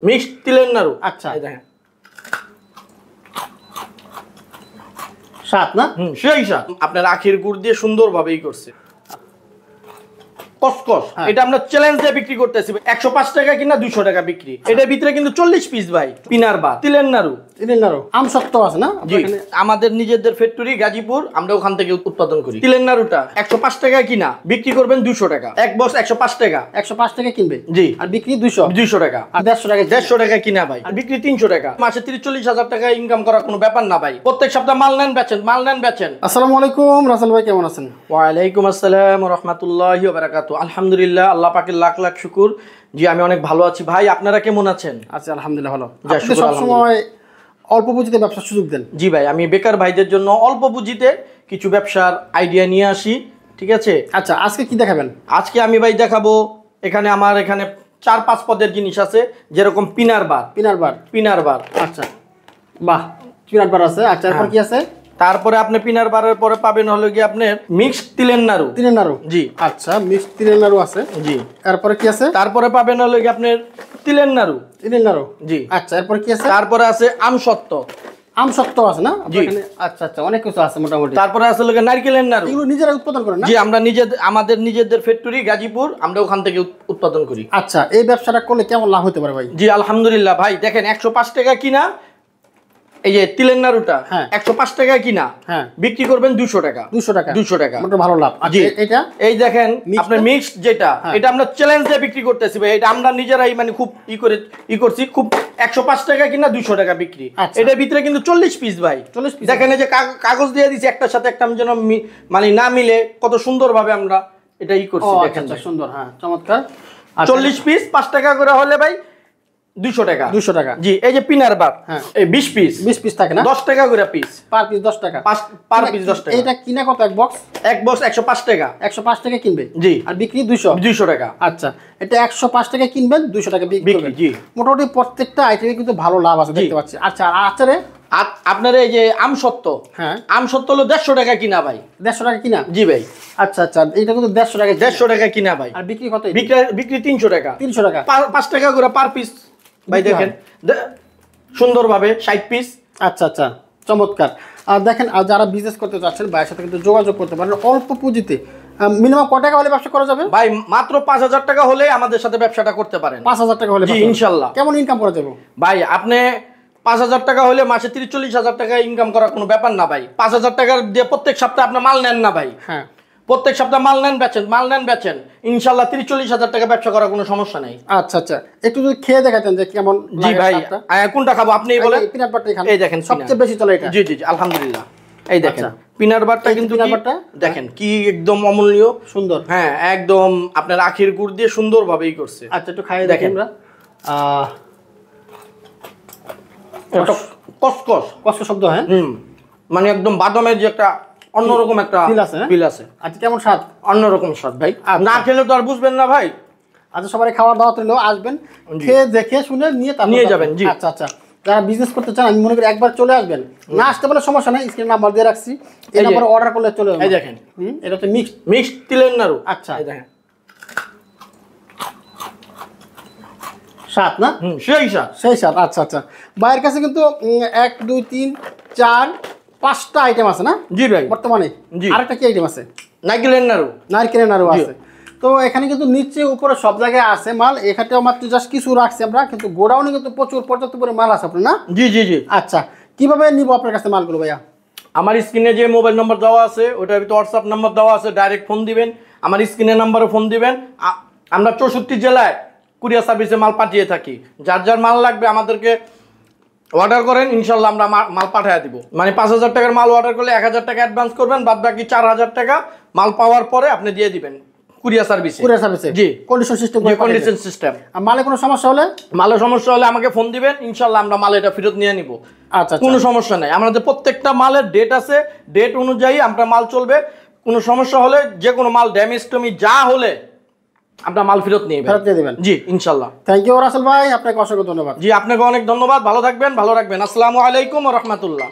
Mixed তিলের নাড়ু। আচ্ছা এই দেখেন স্বাদ না সেই স্বাদ। আপনার আখের গুড় দিয়ে সুন্দরভাবে করছে কসকস। এটা আমরা চ্যালেঞ্জ দিয়ে বিক্রি করতেছি 105 টাকা কিনা 200 টাকা বিক্রি। এটার ভিতরে কিন্তু 40 পিস ভাই পিনার বা তিলের নাড়ু। তিলের নাড়ু আমসত্ব আছে না আমাদের নিজেদের ফ্যাক্টরি গাজীপুর, আমরা ওখান থেকে উৎপাদন করি। তিলের নাড়ুটা 105 টাকা কিনা বিক্রি করবেন 200 টাকা। এক বক্স 105 টাকা। 105 টাকা কিনবে জি, আর বিক্রি 200 টাকা। আর 150 টাকা 150 টাকা কিনা ভাই, আর বিক্রি 300 টাকা। মাসে 30-40 হাজার টাকা ইনকাম করা কোনো ব্যাপার না ভাই। প্রত্যেক সপ্তাহ মাল নেন বেচেন। আসসালামু আলাইকুম রাসেল ভাই, কেমন আছেন? ওয়ালাইকুম আসসালাম ওয়া রাহমাতুল্লাহি ওয়া বারাকাতুহু। আলহামদুলিল্লাহ, আল্লাহ পাকের লাখ লাখ শুকর। জি আমি অনেক ভালো আছি ভাই, আপনারা কেমন আছেন? আচ্ছা আলহামদুলিল্লাহ ভালো। আপনি সব সময় অল্প পুঁজিতে ব্যবসার সুযোগ দেন। জি ভাই, আমি বেকার ভাইদের জন্য অল্প পুঁজিতে কিছু ব্যবসার আইডিয়া নিয়ে আসি। ঠিক আছে, আচ্ছা আজকে কি দেখাবেন? আজকে আমি ভাই দেখাবো, আমার এখানে 4-5 পদের জিনিস আছে, যেরকম পিনার বার। আচ্ছা বাহ, পিনাট বার আছে। আচ্ছা এরপর কি আছে? তারপরে আপনি পিনার বারের পরে পাবেন হলো কি আপনার মিক্সড তিলের নাড়ু। জি আচ্ছা, মিক্সড তিলের নাড়ু আছে। জি, তারপরে কি আছে? তারপরে পাবেন হলো কি আপনার তিলের নাড়ু। জি আচ্ছা, এরপর কি আছে? তারপরে আছে আমসত্ব আছে না এখানে? আচ্ছা আচ্ছা, অনেক কিছু আছে মোটামুটি। তারপরে আছে হলো নারকেলের নাড়ু। এগুলো নিজেরা উৎপাদন করেন না? জি, আমরা আমাদের নিজেদের ফ্যাক্টরি গাজীপুর, আমরা ওখান থেকে উৎপাদন করি। আচ্ছা, এই ব্যবসাটা করলে কেমন লাভ হতে পারে ভাই? জি আলহামদুলিল্লাহ ভাই, দেখেন 105 টাকা কিনা এই যে তিলের নাড়ুটা 105 টাকা কিনা বিক্রি করবেন 200 টাকা। 200 টাকা মোটা ভালো লাভ। জি, এটা এই দেখেন আপনার মিক্সড যেটা, এটা আমরা চ্যালেঞ্জ দিয়ে বিক্রি করতেছি ভাই। এটা আমরা নিজেরাই মানে খুব করছি, খুব 105 টাকা কিনা 200 টাকা বিক্রি। এটার ভিতরে কিন্তু 40 পিস ভাই। 40 পিস দেখেন, এই যে কাগজ দিয়ে দিয়েছি একটার সাথে একটা যেন মানে না মিলে, কত সুন্দর ভাবে আমরা এটা করছি দেখেন। সুন্দর, হ্যাঁ চমৎকার। 40 পিস 5 টাকা করে হলে ভাই 200 টাকা। জি, এই যে পিনার বার, এই 20 পিস থাকে না, 10 টাকা করে পিস। পার পিস 10 টাকা। পার পিস 10 টাকা। এটা কিনা কত? এক বক্স 105 টাকা। 105 টাকা কিনবে। জি, আর বিক্রি 200 টাকা। আচ্ছা, এটা 105 টাকা কিনবেন, 200 টাকা বিক্রি করবেন। জি, মোটামুটি প্রত্যেকটা আইটেমে কিন্তু ভালো লাভ আছে দেখতে পাচ্ছি। আচ্ছা, আর আচারে আপনার এই যে আমসত্ব হলো 150 টাকা কিনা ভাই। 150 টাকা কিনা? জি ভাই। আচ্ছা আচ্ছা, এটা কিন্তু 150 টাকা কিনা ভাই। আর বিক্রি কত? বিক্রি 300 টাকা। 300 টাকা, 5 টাকা করে পার পিস ভাই। দেখেন সুন্দরভাবে 60 পিস। আচ্ছা আচ্ছা, চমৎকার। আর দেখেন, আর যারা বিজনেস করতে চাচ্ছেন ভাইয়ের সাথে কিন্তু যোগাযোগ করতে পারেন অল্প পুঁজিতে। মিনিমাম কত টাকা হলে ব্যবসা করা যাবে ভাই? মাত্র 5000 টাকা হলে আমাদের সাথে ব্যবসাটা করতে পারেন। 5000 টাকা হলে? জি ইনশাআল্লাহ। কেমন ইনকাম করা যাবে ভাই? আপনি 5000 টাকা হলে মাসে 30-40 হাজার টাকা ইনকাম করা কোনো ব্যাপার না ভাই। 5000 টাকা দিয়ে প্রত্যেক সপ্তাহে আপনি মাল নেন না ভাই। হ্যাঁ, প্রত্যেক সপ্তাহে মাল নেন বেচেন, ইনশাআল্লাহ 30-40 হাজার টাকা ব্যবসা করার কোনো সমস্যা নাই। আচ্ছা আচ্ছা, একটু যদি খেয়ে দেখাতেন যে কেমন। জি ভাই, কোনটা খাবো আপনিই বলেন। পিনাট বাটারই খান। এই দেখেন সবচেয়ে বেশি চলে এটা। জি আলহামদুলিল্লাহ। এই দেখেন পিনাট বাটারটা কিন্তু দেখেন কি একদম অমূল্য সুন্দর। হ্যাঁ, একদম আপনার আখের গুড় দিয়ে সুন্দরভাবে করছে। আচ্ছা, একটু খাইয়ে দেখেন আমরা। কসকস শব্দ। হ্যাঁ, মানে একদম বাদামের যে একটা অন্যরকম একটা ফিল আছে। আচ্ছা, কেমন স্বাদ? অন্যরকম স্বাদ ভাই, না খেলে তো আর বুঝবেন না ভাই। আচ্ছা, সবাই খাওয়ার দাওয়াত হলো, আসবেন, খেয়ে দেখে শুনে নিয়ে যাবেন। জি আচ্ছা আচ্ছা, যারা বিজনেস করতে চান আমি মনে করি একবার চলে আসবেন। না আসতে পারলে সমস্যা নাই, স্ক্রিনে নাম্বার দিয়ে রাখছি, এই নাম্বারে অর্ডার করলে চলে যাবে। এই দেখেন এটা হচ্ছে মিক্সড তিলের নাড়ু। আচ্ছা, এই দেখেন স্বাদ না সেই স্বাদ। আচ্ছা আচ্ছা, ভাইয়ের কাছে কিন্তু 1 2 3 4 5টা আইটেম আছে না? জি ভাই বর্তমানে। আরেকটা কি আইটেম আছে? নারকেলের নাড়ু আছে। তো এখানে কিন্তু নিচে উপরে সব জায়গায় আছে মাল। এখানে মাত্র জাস্ট কিছু রাখছি আমরা, কিন্তু গোডাউনে কিন্তু প্রচুর পর্যাপ্ত পরিমাণে মাল আছে আপনার না? জি। আচ্ছা, কিভাবে নিব আপনার কাছে মালগুলো ভাইয়া? আমার স্ক্রিনে যে মোবাইল নম্বর দেওয়া আছে ওটার ভিতরে হোয়াটসঅ্যাপ নাম্বার দেওয়া আছে, ডাইরেক্ট ফোন দিবেন, আমার স্ক্রিনের নাম্বারে ফোন দিবেন। আমরা 64 জেলায় কুরিয়ার সার্ভিসে মাল পাঠিয়ে থাকি। যার মাল লাগবে আমাদেরকে অর্ডার করেন, ইনশাল্লাহ আমরা মাল পাঠিয়ে দিব। মানে 5000 টাকার মাল অর্ডার করলে 1000 টাকা অ্যাডভান্স করবেন, বাদ বাকি 4000 টাকা মাল পাওয়ার পরে আপনি দিয়ে দিবেন কুরিয়ার সার্ভিসে। জি, কন্ডিশন সিস্টেম। আর মালে কোনো সমস্যা হলে আমাকে ফোন দিবেন, ইনশাল্লাহ আমরা মাল এটা ফেরত নিয়ে নিব। আচ্ছা, কোনো সমস্যা নাই। আমাদের প্রত্যেকটা মালের ডেট আছে, ডেট অনুযায়ী আমরা মাল চলবে। কোনো সমস্যা হলে, যে কোনো মাল ড্যামেজ যা হলে আপনার মাল ফেরত দিয়ে দিবেন। জি ইনশাল্লাহ। থ্যাংক ইউ রাসেল ভাই, আপনাকে অসংখ্য ধন্যবাদ। জি আপনাকে অনেক ধন্যবাদ। ভালো থাকবেন, ভালো রাখবেন। আসসালামু আলাইকুম ওয়া রাহমাতুল্লাহ।